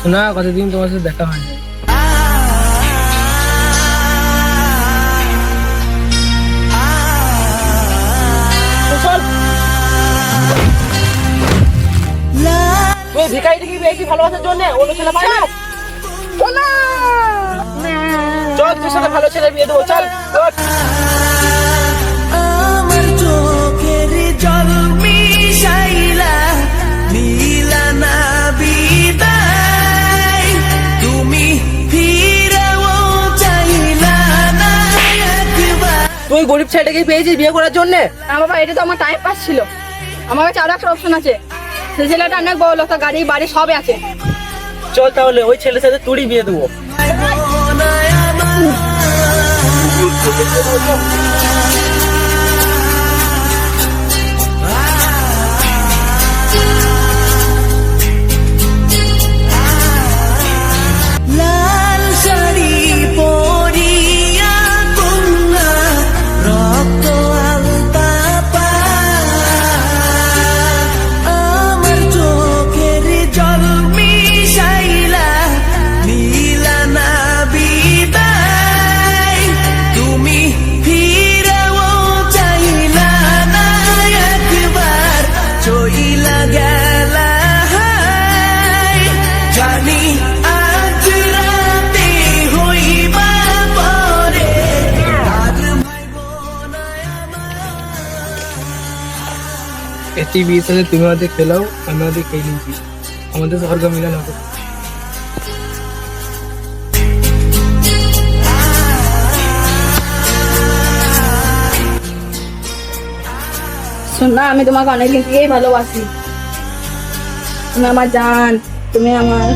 শোনা, কতদিন তোমার সাথে দেখা হয়নি। তুই ভিখারিকে বেশি ভালোবাসার জন্য অন্য ছেলে পাই না। চল তোর সাথে ভালো ছেলে বিয়ে দেবো, চল। আমার চোখের জল মিশাইলা নীলা না বিদায়, তুমি ফিরেও চাইলা না একবার। তুই গরিব ছেলেটাকে পেয়েছিস বিয়ে করার জন্য? না বাবা, এটা তো আমার টাইম পাস ছিল। আমার কাছে আরো একটা অপশন আছে। সেই ছেলেটা অনেক বড় লোক, তার গাড়ি বাড়ি সবই আছে। চল তাহলে ওই ছেলের সাথে তুই বিয়ে দেবো। লাল শাড়ি পরিয়া কন্যা রক্ত আলতা পা, আমার চোখের জল মিশাইলা নীলা না বিদায়, তুমি ফিরেও চাইলা না একবার, চইলা গেলা জানি আজ রাতে হইবা পরে আর ভাই বোন এটি বিয়ের সাথে তুমি আমাদের খেলাও, আমি আমাদের খেয়ে নিয়েছি, আমাদের স্বর্গ মিলন হবে। শোনা, আমি তোমাকে অনেকদিন থেকেই ভালোবাসি। তুমি আমার জান, তুমি আমার